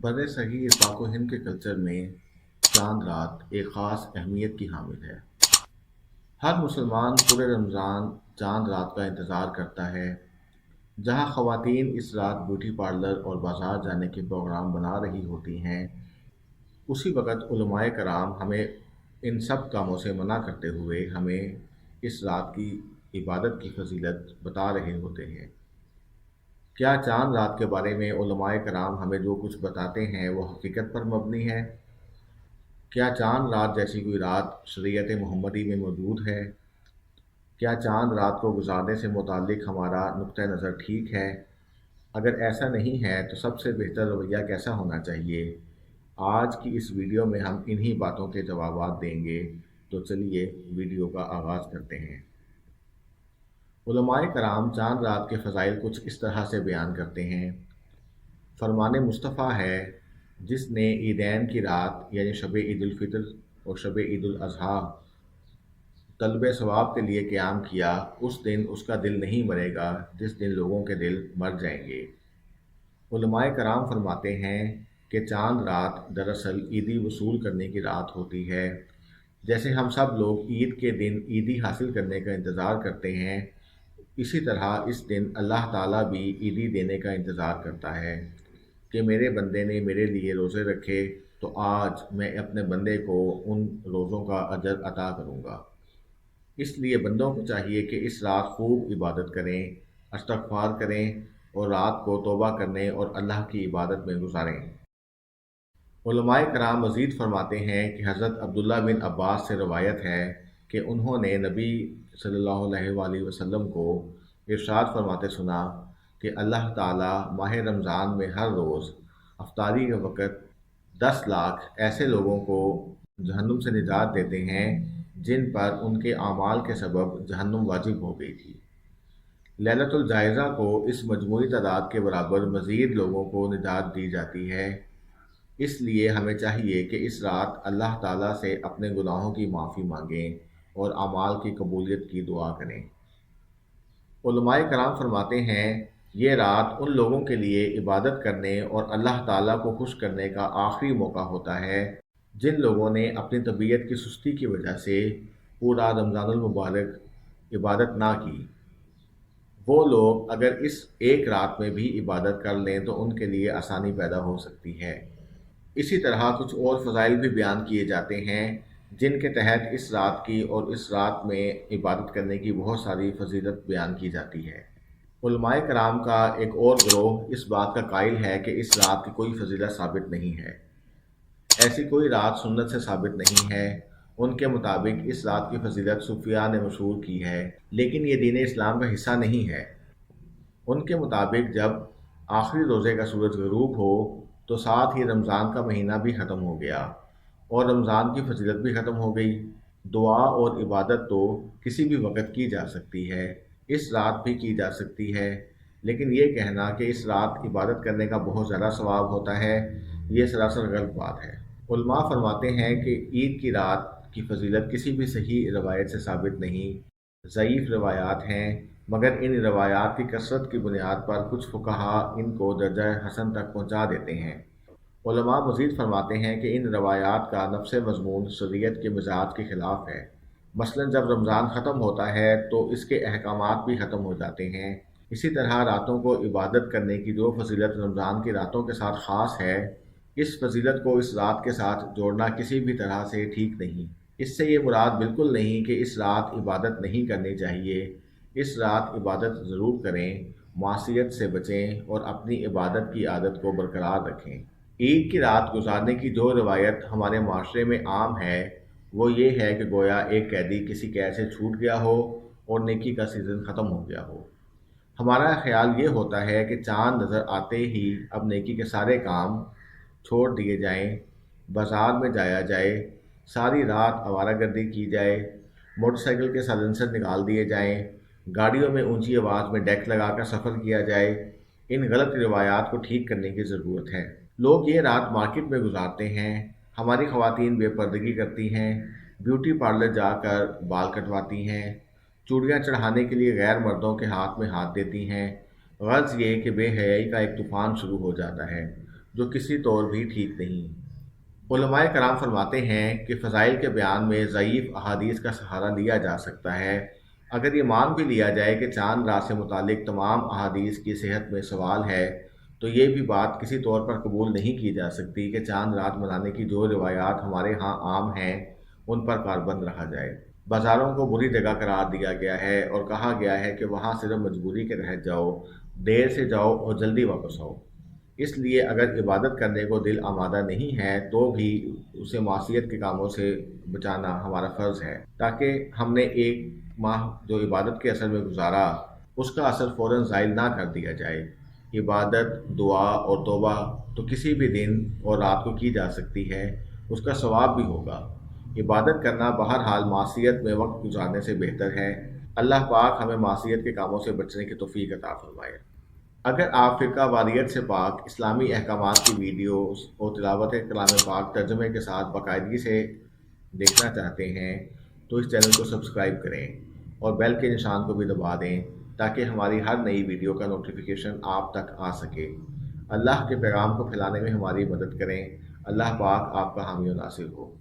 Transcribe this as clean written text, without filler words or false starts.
बरसगीर पाक व हिंद के कल्चर में चांद रात एक ख़ास अहमियत की हामिल है। हर मुसलमान पूरे रमज़ान चांद रात का इंतज़ार करता है, जहाँ ख़वातीन इस रात ब्यूटी पार्लर और बाज़ार जाने के प्रोग्राम बना रही होती हैं। उसी वक़्त उलमाए कराम हमें इन सब कामों से मना करते हुए हमें इस रात की इबादत की फजीलत बता रहे होते हैं। क्या चांद रात के बारे में उलमाए कराम हमें जो कुछ बताते हैं वो हकीकत पर मबनी है? क्या चांद रात जैसी कोई रात शरीयत मोहम्मदी में मौजूद है? क्या चांद रात को गुजारने से मुतालिक हमारा नुक्ता नज़र ठीक है? अगर ऐसा नहीं है तो सबसे बेहतर रवैया कैसा होना चाहिए? आज की इस वीडियो में हम इन्हीं बातों के जवाब देंगे। तो चलिए वीडियो का आगाज़ करते हैं। उलमाए कराम चांद रात के फ़ज़ाइल कुछ इस तरह से बयान करते हैं। फरमान मुस्तफ़ा है, जिसने ईदैन की रात यानी शब ईद उल फितर और शब ईद उल अज़हा तलब सवाब के लिए क़याम किया, उस दिन उसका दिल नहीं मरेगा जिस दिन लोगों के दिल मर जाएंगे। उलमाए कराम फरमाते हैं कि चांद रात दरअसल ईदी वसूल करने की रात होती है। जैसे हम सब लोग ईद के दिन ईदी हासिल करने का इंतज़ार करते हैं, इसी तरह इस दिन अल्लाह ताला भी ईदी देने का इंतज़ार करता है कि मेरे बंदे ने मेरे लिए रोज़े रखे तो आज मैं अपने बंदे को उन रोज़ों का अजर अता करूँगा। इसलिए बंदों को चाहिए कि इस रात खूब इबादत करें, इस्तग़फ़ार करें और रात को तौबा करने और अल्लाह की इबादत में गुजारें। उलमाए कराम मज़ीद फरमाते हैं कि हज़रत अब्दुल्ला बिन अब्बास से रवायत है कि उन्होंने नबी सल्लल्लाहु अलैहि वसल्लम को इरशाद फरमाते सुना कि अल्लाह ताला माह रमज़ान में हर रोज़ अफ्तारी के वक़्त 10 लाख ऐसे लोगों को जहन्नुम से निजात देते हैं जिन पर उनके आमाल के सबब जहन्नुम वाजिब हो गई थी। लैलतुल जायज़ा को इस मजमूई तादाद के बराबर मज़ीद लोगों को निजात दी जाती है। इसलिए हमें चाहिए कि इस रात अल्लाह ताला से अपने गुनाहों की माफ़ी मांगें और आमाल की कबूलियत की दुआ करें। उलमाए कराम फरमाते हैं, ये रात उन लोगों के लिए इबादत करने और अल्लाह ताला को खुश करने का आखिरी मौका होता है जिन लोगों ने अपनी तबीयत की सुस्ती की वजह से पूरा रमज़ानुल मुबारक इबादत ना की। वो लोग अगर इस एक रात में भी इबादत कर लें तो उनके लिए आसानी पैदा हो सकती है। इसी तरह कुछ और फ़ज़ाइल भी बयान किए जाते हैं जिनके तहत इस रात की और इस रात में इबादत करने की बहुत सारी फजीलत बयान की जाती है। उलमाए कराम का एक और गिरोह इस बात का कायल है कि इस रात की कोई फजीलत साबित नहीं है। ऐसी कोई रात सुन्नत से साबित नहीं है। उनके मुताबिक इस रात की फजीलत सूफिया ने मशहूर की है, लेकिन ये दीन इस्लाम का हिस्सा नहीं है। उनके मुताबिक जब आखिरी रोज़े का सूरज ग़रूब हो तो साथ ही रमज़ान का महीना भी ख़त्म हो गया और रमज़ान की फजीलत भी ख़त्म हो गई। दुआ और इबादत तो किसी भी वक़्त की जा सकती है, इस रात भी की जा सकती है, लेकिन ये कहना कि इस रात इबादत करने का बहुत ज़्यादा सवाब होता है, ये सरासर गलत बात है। उलमा फरमाते हैं कि ईद की रात की फजीलत किसी भी सही रवायत से साबित नहीं, ज़ईफ़ रवायात हैं, मगर इन रवायात की कसरत की बुनियाद पर कुछ फुक़हा इनको दर्जा हसन तक पहुँचा देते हैं। उलमा मज़ीद फरमाते हैं कि इन रवायात का नफ्स मज़मून शरीयत के मिजाज के ख़िलाफ़ है। मसलन जब रमज़ान ख़त्म होता है तो इसके अहकामात भी ख़त्म हो जाते हैं। इसी तरह रातों को इबादत करने की जो फजीलत रमज़ान की रातों के साथ ख़ास है, इस फजीलत को इस रात के साथ जोड़ना किसी भी तरह से ठीक नहीं। इससे ये मुराद बिल्कुल नहीं कि इस रात इबादत नहीं करनी चाहिए। इस रात इबादत ज़रूर करें, मासियत से बचें और अपनी इबादत की आदत को बरकरार रखें। ईद की रात गुजारने की जो रवायत हमारे माशरे में आम है वो ये है कि गोया एक कैदी किसी कैद से छूट गया हो और नेकी का सीज़न ख़त्म हो गया हो। हमारा ख्याल ये होता है कि चाँद नज़र आते ही अब नेकी के सारे काम छोड़ दिए जाएं, बाज़ार में जाया जाए, सारी रात आवारागर्दी की जाए, मोटरसाइकिल के साइलेंसर निकाल दिए जाएं, गाड़ियों में ऊंची आवाज़ में डेक लगाकर सफ़र किया जाए। इन गलत रिवायात को ठीक करने की ज़रूरत है। लोग ये रात मार्केट में गुजारते हैं, हमारी ख़वातीन बेपर्दगी करती हैं, ब्यूटी पार्लर जाकर बाल कटवाती हैं, चूड़ियाँ चढ़ाने के लिए गैर मर्दों के हाथ में हाथ देती हैं। गर्ज़ ये कि बेहयाई का एक तूफ़ान शुरू हो जाता है। जो किसी तौर भी ठीक नहीं। उलमाए कराम फरमाते हैं कि फ़ज़ाइल के बयान में ज़ईफ़ अहादीस का सहारा लिया जा सकता है। अगर ये मान भी लिया जाए कि चाँद रात से मुतालिक तमाम अहादीस की सेहत में सवाल है, तो ये भी बात किसी तौर पर कबूल नहीं की जा सकती कि चाँद रात मनाने की जो रिवायात हमारे यहाँ आम हैं, उन पर कारबंद रहा जाए। बाज़ारों को बुरी जगह करार दिया गया है और कहा गया है कि वहाँ सिर्फ मजबूरी के तहत जाओ, देर से जाओ और जल्दी वापस आओ। इसलिए अगर इबादत करने को दिल आमादा नहीं है तो भी उसे मासियत के कामों से बचाना हमारा फ़र्ज़ है, ताकि हमने एक माह जो इबादत के असर में गुजारा उसका असर फ़ौरन ज़ाइल ना कर दिया जाए। इबादत, दुआ और तौबा तो किसी भी दिन और रात को की जा सकती है, उसका सवाब भी होगा। इबादत करना बहरहाल मासियत में वक्त गुजारने से बेहतर है। अल्लाह पाक हमें मासियत के कामों से बचने की तौफीक अता फरमाए। अगर आप फ़िरका वारियत से पाक इस्लामी अहकामात की वीडियोस और तिलावत कलाम पाक तर्जुमे के साथ बाकायदगी से देखना चाहते हैं तो इस चैनल को सब्सक्राइब करें और बेल के निशान को भी दबा दें ताकि हमारी हर नई वीडियो का नोटिफिकेशन आप तक आ सके। अल्लाह के पैगाम को फैलाने में हमारी मदद करें। अल्लाह पाक आपका हामी और नासिर हो।